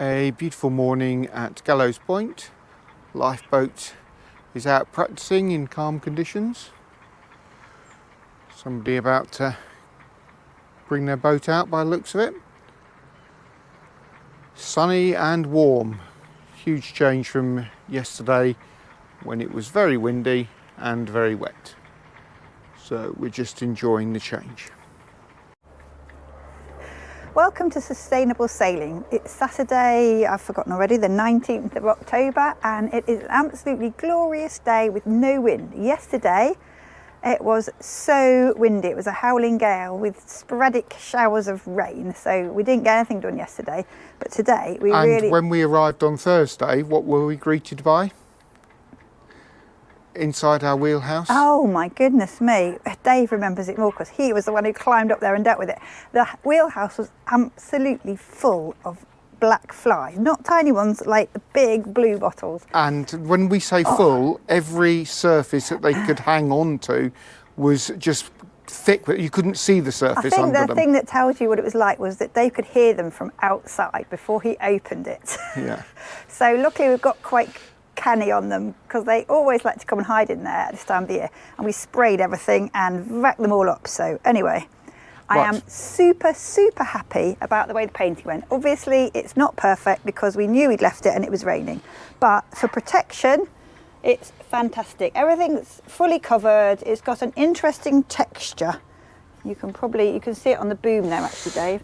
A beautiful morning at Gallows Point. Lifeboat is out practicing in calm conditions. Somebody about to bring their boat out by the looks of it. Sunny and warm. Huge change from yesterday when it was very windy and very wet. So we're just enjoying the change. Welcome to Sustainable Sailing. It's Saturday, I've forgotten already, the 19th of October, and it is an absolutely glorious day with no wind. Yesterday it was so windy, it was a howling gale with sporadic showers of rain, so we didn't get anything done yesterday, but today we really... And when we arrived on Thursday, what were we greeted by? Inside our wheelhouse? Oh my goodness me, Dave remembers it more because he was the one who climbed up there and dealt with it. The wheelhouse was absolutely full of black flies, not tiny ones, like the big blue bottles. And when we say full, every surface that they could hang on to was just thick, but you couldn't see the surface under them. I think the thing that tells you what it was like was that Dave could hear them from outside before he opened it. Yeah. So luckily we've got quite canny on them because they always like to come and hide in there at this time of the year, and we sprayed everything and vacked them all up. So anyway, I am super happy about the way the painting went. Obviously it's not perfect because we knew we'd left it and it was raining, but for protection it's fantastic. Everything's fully covered. It's got an interesting texture. You can see it on the boom there actually, Dave.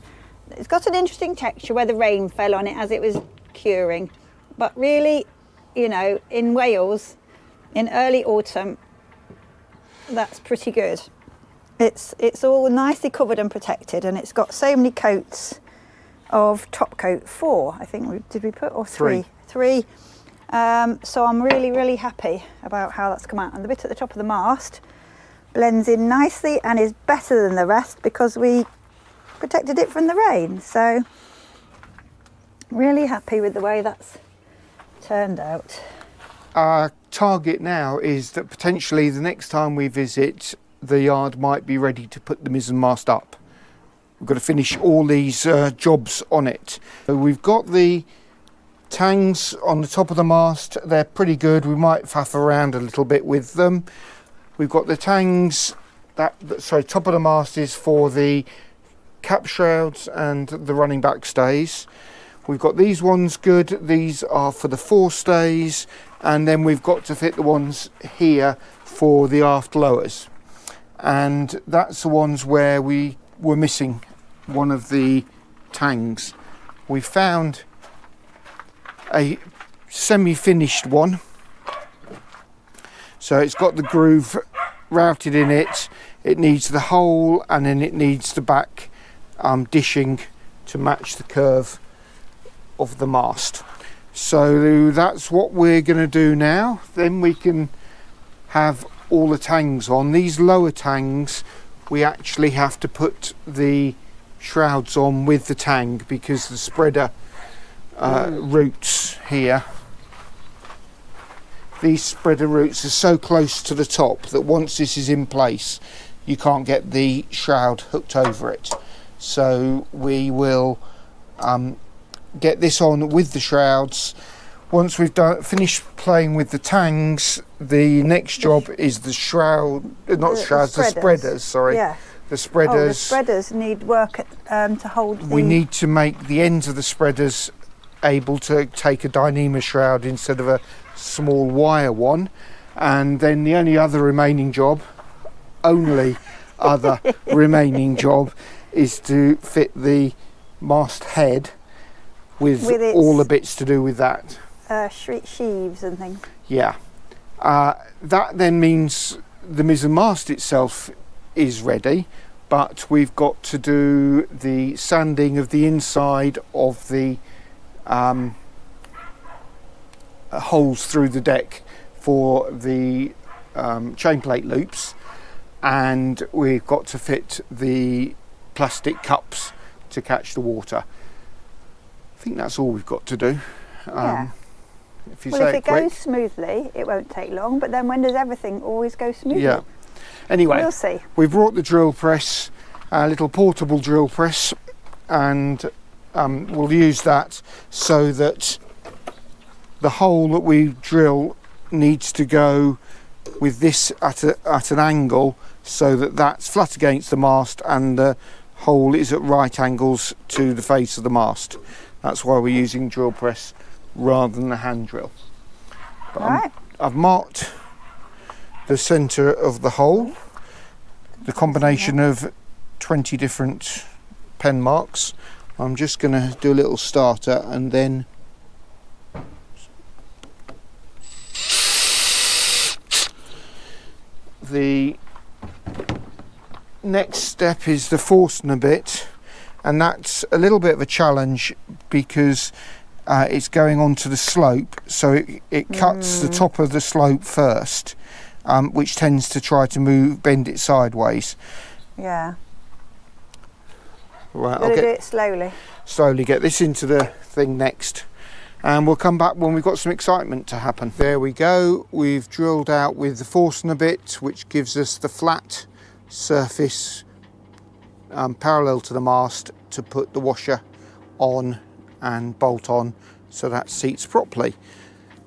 It's got an interesting texture where the rain fell on it as it was curing, but really, you know, in Wales in early autumn, that's pretty good. It's all nicely covered and protected, and it's got so many coats of top coat. 4, I think, did we put, or 3? 3. So I'm really happy about how that's come out, and the bit at the top of the mast blends in nicely and is better than the rest because we protected it from the rain. So really happy with the way that's turned out. Our target now is that potentially the next time we visit, the yard might be ready to put the mizzen mast up. We've got to finish all these jobs on it. So we've got the tangs on the top of the mast. They're pretty good. We might faff around a little bit with them. We've got the tangs, top of the mast is for the cap shrouds and the running back stays. We've got these ones good, these are for the forestays, and then we've got to fit the ones here for the aft lowers. And that's the ones where we were missing one of the tangs. We found a semi-finished one. So it's got the groove routed in it, it needs the hole, and then it needs the back dishing to match the curve of the mast. So that's what we're going to do now. Then we can have all the tangs on. These lower tangs we actually have to put the shrouds on with the tang because the spreader roots here, these spreader roots are so close to the top that once this is in place you can't get the shroud hooked over it. So we will get this on with the shrouds. Once we've finished playing with the tangs, the next job is the the spreaders. Sorry, yeah. The spreaders. Oh, the spreaders need work to hold. We need to make the ends of the spreaders able to take a Dyneema shroud instead of a small wire one, and then the only other remaining job, is to fit the mast head with all the bits to do with that. Sheaves and things. Yeah. That then means the mizzen mast itself is ready, but we've got to do the sanding of the inside of the holes through the deck for the chain plate loops, and we've got to fit the plastic cups to catch the water. I think that's all we've got to do. Yeah. If it goes smoothly, it won't take long, but then when does everything always go smoothly? Yeah. Anyway, we'll see. We brought the drill press, a little portable drill press, and we'll use that so that the hole that we drill needs to go with this at an angle, so that that's flat against the mast and the hole is at right angles to the face of the mast. That's why we're using drill press rather than a hand drill. But Right. I've marked the centre of the hole, the combination of 20 different pen marks. I'm just going to do a little starter and then the next step is the Forstner bit, and that's a little bit of a challenge because it's going onto the slope, so it cuts the top of the slope first, which tends to try to bend it sideways. Yeah. Right, I'll do it slowly. Get this into the thing next, and we'll come back when we've got some excitement to happen. There we go, we've drilled out with the Forstner bit, which gives us the flat surface parallel to the mast to put the washer on and bolt on so that seats properly.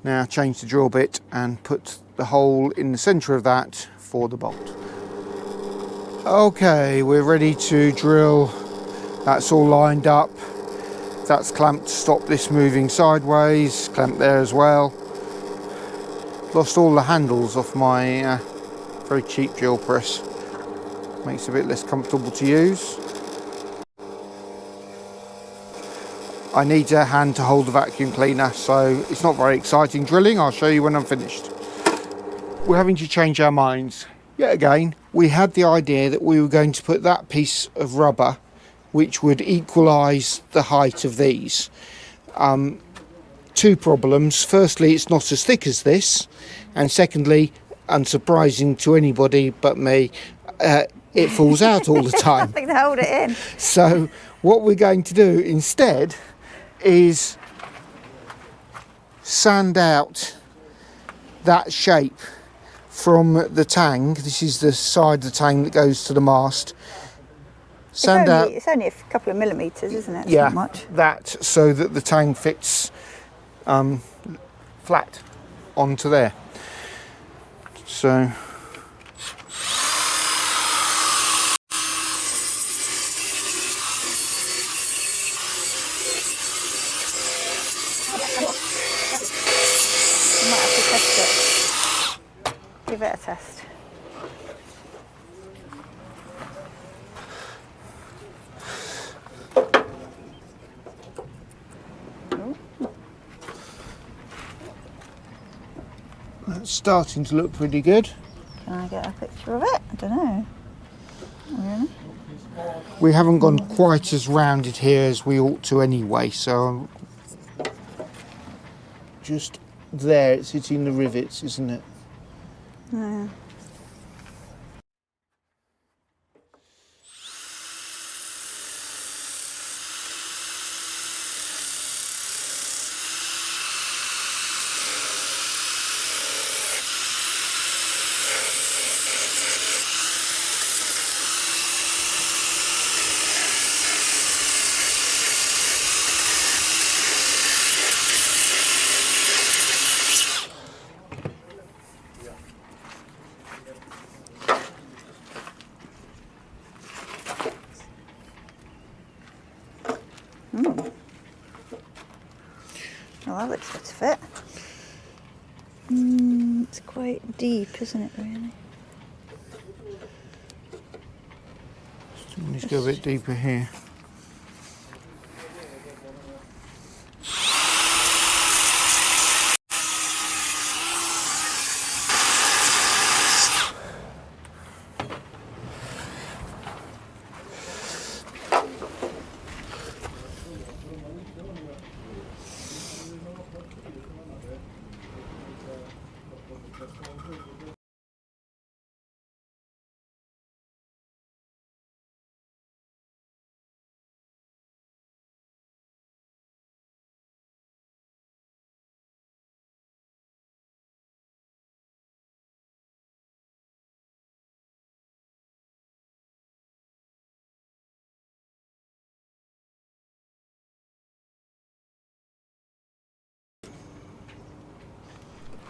Now change the drill bit and put the hole in the centre of that for the bolt. Okay, we're ready to drill. That's all lined up. That's clamped to stop this moving sideways, clamped there as well. Lost all the handles off my very cheap drill press. Makes it a bit less comfortable to use. I need a hand to hold the vacuum cleaner, so it's not very exciting drilling. I'll show you when I'm finished. We're having to change our minds. Yet again, we had the idea that we were going to put that piece of rubber which would equalise the height of these. Two problems. Firstly, it's not as thick as this, and secondly, unsurprising to anybody but me, it falls out all the time. Nothing to hold it in. So what we're going to do instead is sand out that shape from the tang. This is the side of the tang that goes to the mast. It's only a couple of millimetres, isn't it? It's yeah, not much. that so that the tang fits flat onto there. So You might have to test it. Give it a test. that's starting to look pretty good. Can I get a picture of it? I don't know. Really? We haven't gone quite as rounded here as we ought to anyway, so just there, it's hitting the rivets, isn't it? Yeah. Well, that looks good to fit. It's quite deep, isn't it, really? Let's go a bit deeper here.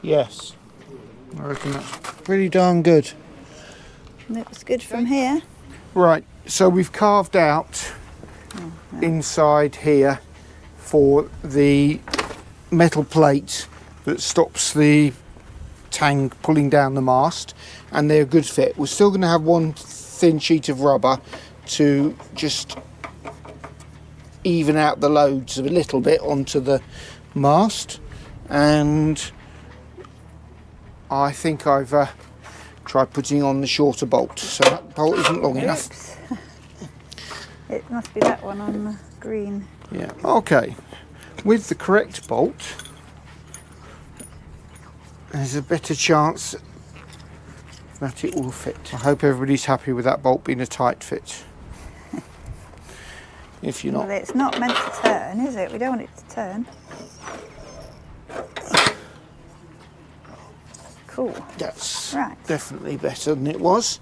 Yes. I reckon that's pretty darn good. Looks good from here. Right, so we've carved out inside here for the metal plate that stops the tang pulling down the mast, and they're a good fit. We're still going to have one thin sheet of rubber to just even out the loads a little bit onto the mast, and I think I've tried putting on the shorter bolt, so that bolt isn't long enough. It must be that one on the green. Yeah, okay. With the correct bolt, there's a better chance that it will fit. I hope everybody's happy with that bolt being a tight fit. If you're not. Well, it's not meant to turn, is it? We don't want it to turn. Cool. That's right. Definitely better than it was.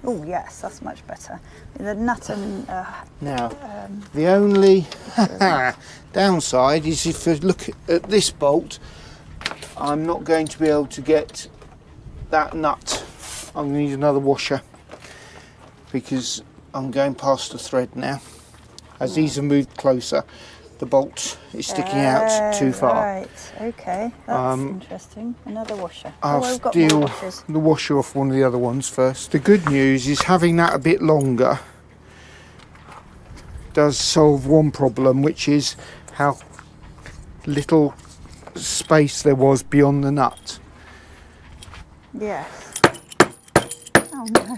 Oh yes, that's much better. The nut and Now, the only downside is if you look at this bolt, I'm not going to be able to get that nut. I'm going to need another washer because I'm going past the thread now. As these are moved closer, the bolt is sticking out too far. Right, okay, that's interesting. Another washer. I'll we've got more steal washers. the washer off one of the other ones first. The good news is having that a bit longer does solve one problem, which is how little space there was beyond the nut. Yes. Oh no.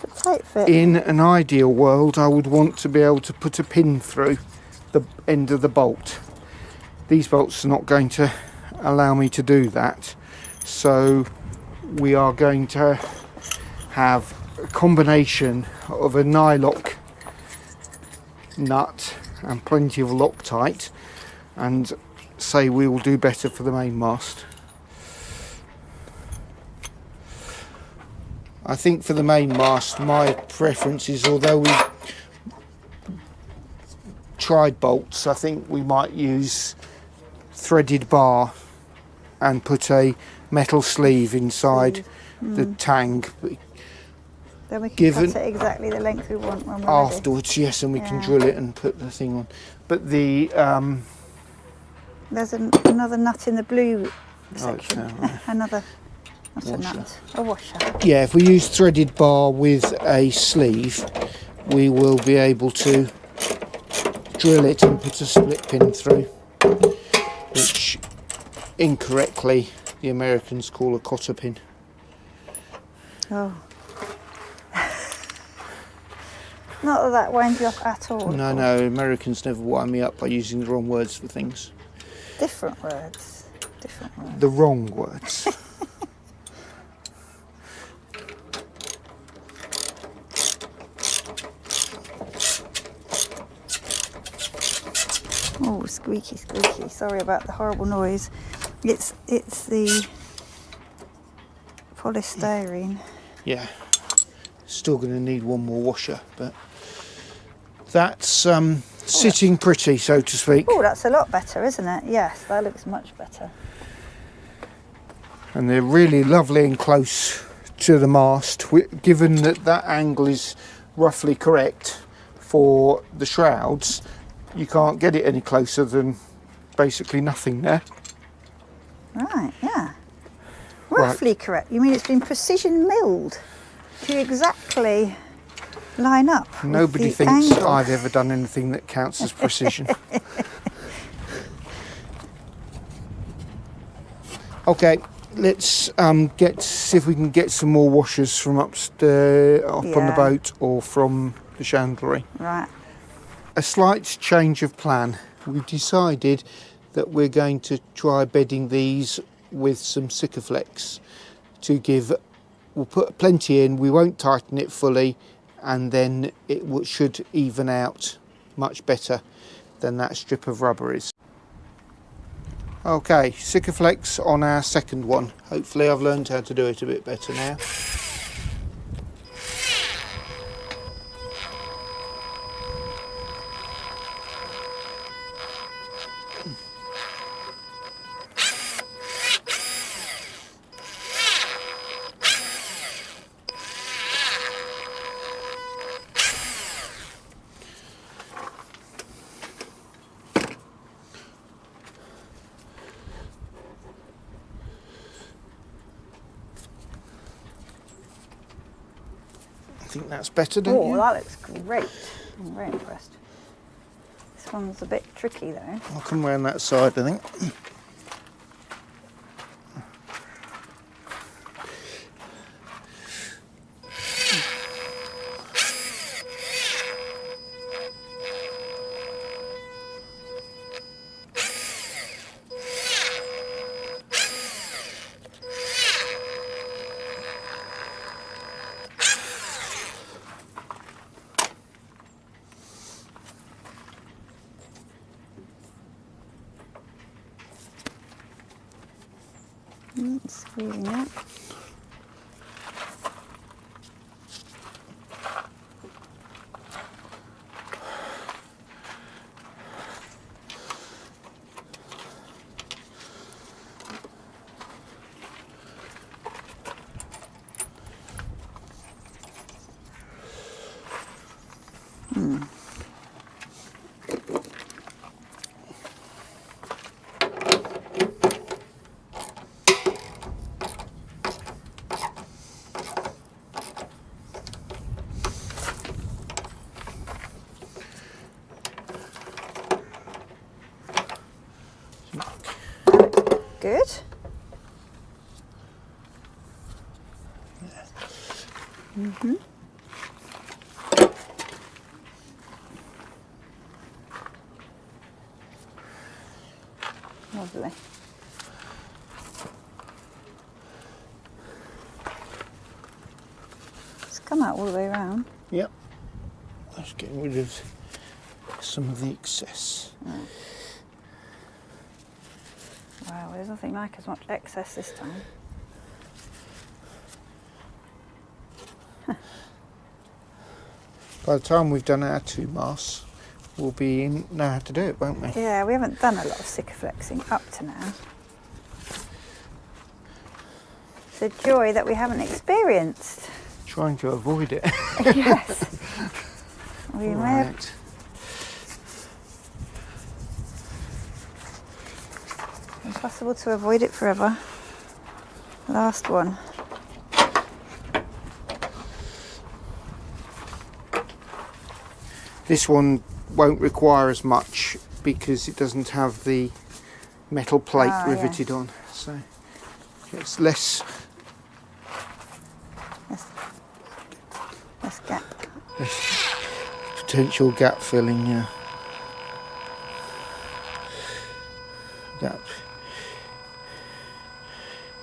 The tight fit. In an ideal world, I would want to be able to put a pin through the end of the bolt. These bolts are not going to allow me to do that, so we are going to have a combination of a nylock nut and plenty of Loctite, and say we will do better for the main mast. I think for the main mast, my preference is, although we tried bolts, I think we might use threaded bar and put a metal sleeve inside the tang. Then we can cut it exactly the length we want when we're afterwards, ready. Yes, and we can drill it and put the thing on. But the there's another nut in the blue section. Right. Another. Not a nut, a washer. Yeah, if we use threaded bar with a sleeve, we will be able to drill it and put a split pin through, which incorrectly the Americans call a cotter pin. Oh. Not that that winds you up at all. No, Americans never wind me up by using the wrong words for things. Different words. The wrong words. Oh, squeaky, squeaky. Sorry about the horrible noise. It's the polystyrene. Yeah. Still going to need one more washer, but that's sitting pretty, so to speak. Oh, that's a lot better, isn't it? Yes, that looks much better. And they're really lovely and close to the mast. Given that that angle is roughly correct for the shrouds, you can't get it any closer than basically nothing there. Right, yeah. Roughly correct. You mean it's been precision milled to exactly line up? Nobody thinks I've ever done anything that counts as precision. Okay, let's see if we can get some more washers from upstairs, up on the boat, or from the chandlery. Right. A slight change of plan. We've decided that we're going to try bedding these with some Sikaflex to give. We'll put plenty in. We won't tighten it fully, and then it should even out much better than that strip of rubber is. Okay, Sikaflex on our second one. Hopefully I've learned how to do it a bit better now. think that's better, don't Oh, you? that looks great. I'm very impressed. This one's a bit tricky though. I'll come around that side, I think. Squeezing it. Good. Lovely. It's come out all the way around. Yep. Just getting rid of some of the excess. Wow, there's nothing like as much excess this time. By the time we've done our 2 masts, we'll know how to do it, won't we? Yeah, we haven't done a lot of Sikaflexing up to now. It's a joy that we haven't experienced. Trying to avoid it. Yes. We may have. Right. Impossible to avoid it forever. Last one. This one won't require as much because it doesn't have the metal plate riveted on, so it's less Gap. potential gap filling. Yeah, gap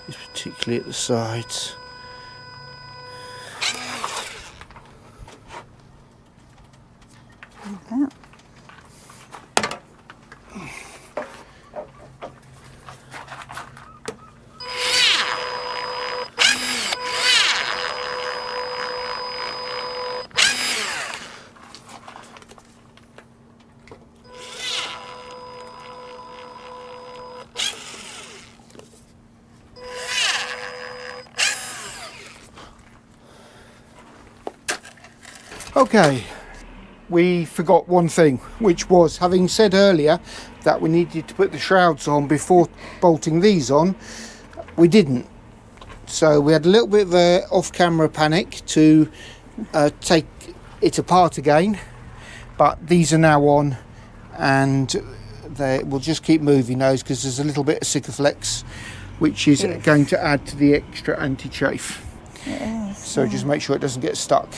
is particularly at the sides. Okay. Okay, we forgot one thing, which was, having said earlier that we needed to put the shrouds on before bolting these on, we didn't. So we had a little bit of a off-camera panic to take it apart again, but these are now on, and we'll just keep moving those because there's a little bit of Sikaflex which is going to add to the extra anti-chafe. So just make sure it doesn't get stuck.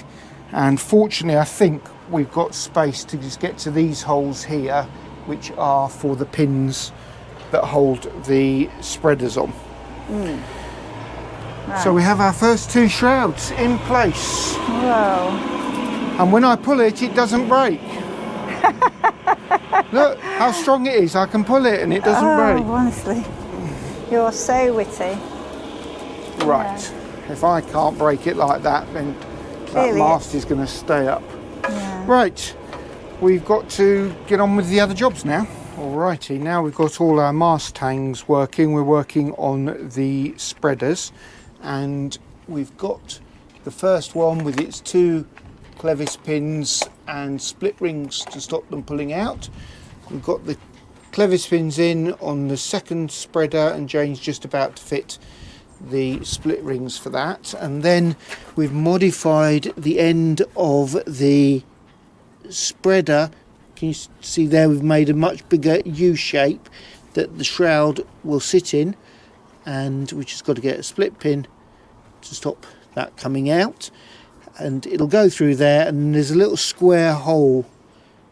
And fortunately, I think we've got space to just get to these holes here, which are for the pins that hold the spreaders on. Right. So we have our first 2 shrouds in place. Whoa. And when I pull it, it doesn't break. Look how strong it is. I can pull it and it doesn't break. Honestly, you're so witty. Right. If I can't break it like that, then Clearly that mast is going to stay up. Yeah. Right. We've got to get on with the other jobs now. Alrighty, now we've got all our mast tangs working. We're working on the spreaders, and we've got the first one with its 2 clevis pins and split rings to stop them pulling out. We've got the clevis pins in on the second spreader, and Jane's just about to fit the split rings for that. And then we've modified the end of the spreader. Can you see there, we've made a much bigger U shape that the shroud will sit in, and we just got to get a split pin to stop that coming out, and it'll go through there, and there's a little square hole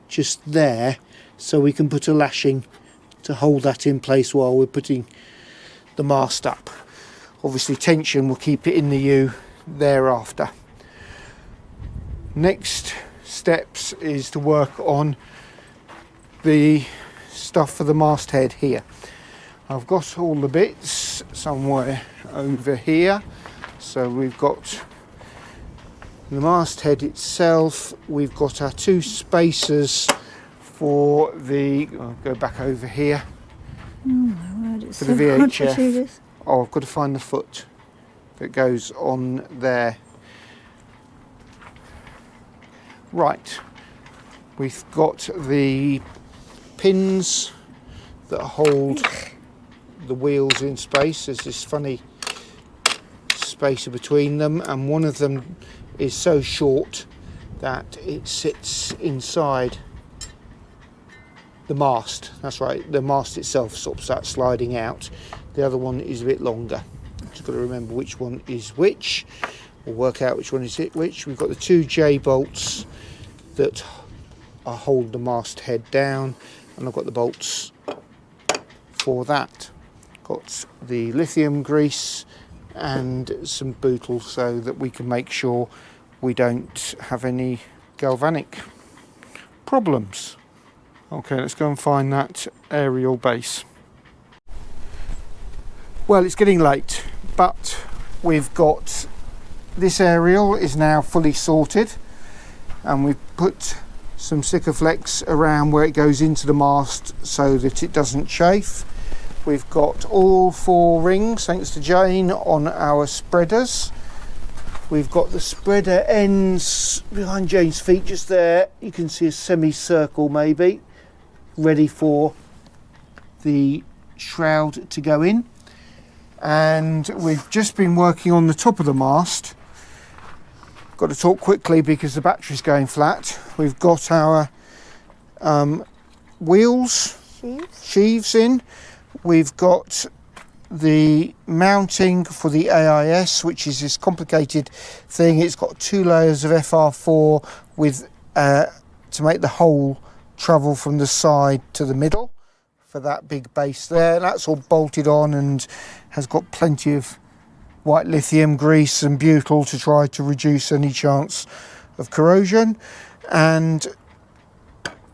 just there, so we can put a lashing to hold that in place while we're putting the mast up. Obviously tension will keep it in the U thereafter. Next steps is to work on the stuff for the masthead here. I've got all the bits somewhere over here. So we've got the masthead itself, we've got our 2 spacers for the, I'll go back over here, Oh my word, it's for so the hard to do VHF. this. Oh, I've got to find the foot that goes on there. Right, we've got the pins that hold the wheels in space. There's this funny spacer between them, and one of them is so short that it sits inside the mast. That's right, the mast itself stops that sliding out. The other one is a bit longer. Just got to remember which one is which, or work out which one is which. We've got the 2 J bolts that hold the mast head down, and I've got the bolts for that. Got the lithium grease and some bootle so that we can make sure we don't have any galvanic problems. Okay, let's go and find that aerial base. Well, it's getting late, but we've got this aerial is now fully sorted, and we've put some Sikaflex around where it goes into the mast so that it doesn't chafe. We've got all 4 rings, thanks to Jane, on our spreaders. We've got the spreader ends behind Jane's feet just there. You can see a semicircle maybe, ready for the shroud to go in. And we've just been working on the top of the mast. Got to talk quickly because the battery's going flat. We've got our wheels, sheaves in. We've got the mounting for the AIS, which is this complicated thing. It's got 2 layers of FR4 with to make the hole travel from the side to the middle for that big base there. That's all bolted on and has got plenty of white lithium grease and butyl to try to reduce any chance of corrosion. And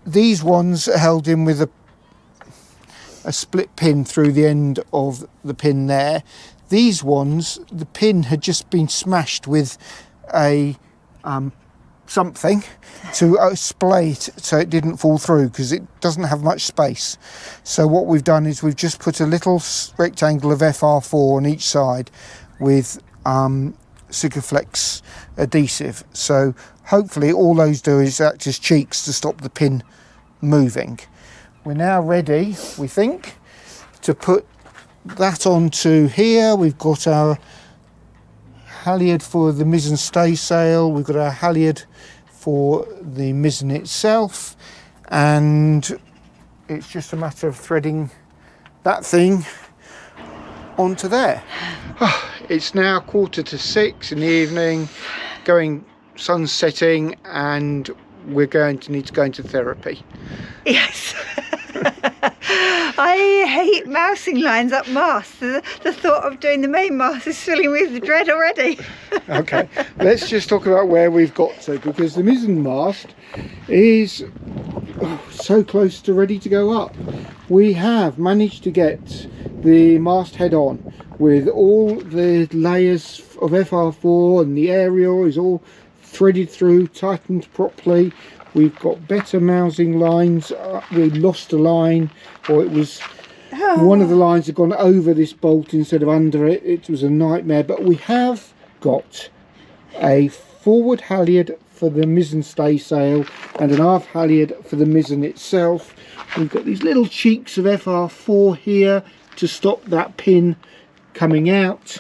these ones are held in with a split pin through the end of the pin there. These ones, the pin had just been smashed with a something to splay it so it didn't fall through, because it doesn't have much space. So what we've done is we've just put a little rectangle of FR4 on each side with Sikaflex adhesive. So hopefully all those do is act as cheeks to stop the pin moving. We're now ready, we think, to put that onto here. We've got our halyard for the mizzen staysail, we've got our halyard for the mizzen itself, and it's just a matter of threading that thing onto there. It's now 5:45 in the evening, sun's setting, and we're going to need to go into therapy. Yes. I hate mousing lines up masts. The thought of doing the main mast is filling me with dread already. Okay, let's just talk about where we've got to, because the mizzen mast is so close to ready to go up. We have managed to get the masthead on with all the layers of FR4, and the aerial is all threaded through, tightened properly. We've got better mousing lines. We lost a line, or it was one of the lines had gone over this bolt instead of under it. It was a nightmare, but we have got a forward halyard for the mizzen staysail and an aft halyard for the mizzen itself. We've got these little cheeks of FR4 here to stop that pin coming out.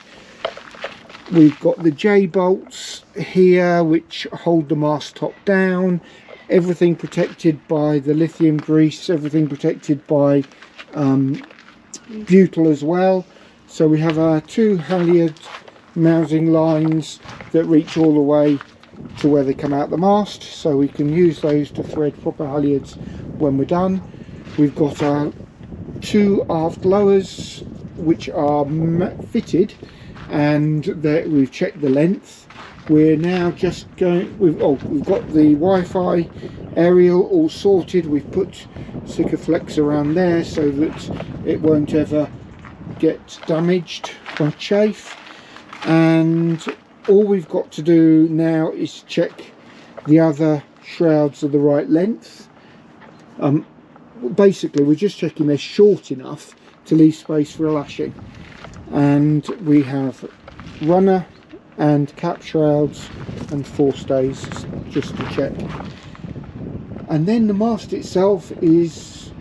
We've got the J bolts here which hold the mast top down, everything protected by the lithium grease, everything protected by butyl as well. So we have our 2 halyard mousing lines that reach all the way to where they come out the mast, so we can use those to thread proper halyards when we're done. We've got our 2 aft lowers which are fitted, and we've checked the length. We're now just going, we've got the Wi-Fi aerial all sorted. We've put Sikaflex around there so that it won't ever get damaged by chafe, and all we've got to do now is check the other shrouds are the right length. Basically we're just checking they're short enough to leave space for a lashing, and we have runner and cap shrouds and forestays just to check, and then the mast itself is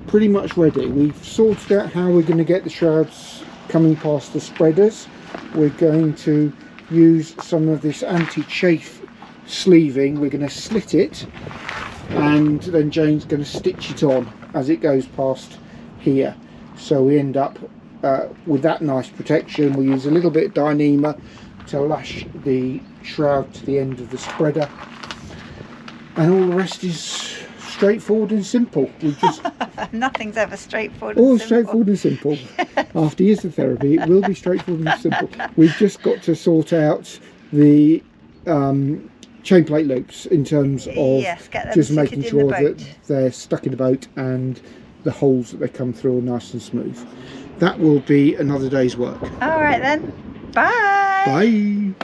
pretty much ready. We've sorted out how we're going to get the shrouds coming past the spreaders. We're going to use some of this anti-chafe sleeving. We're going to slit it, and then Jane's going to stitch it on as it goes past here, so we end up with that nice protection. We use a little bit of Dyneema to lash the shroud to the end of the spreader, and all the rest is straightforward and simple. We just nothing's ever straightforward. All straightforward and simple. After years of therapy, it will be straightforward and simple. We've just got to sort out the chain plate loops in terms of just making sure that they're stuck in the boat and the holes that they come through are nice and smooth. That will be another day's work. All right then. Bye. Bye.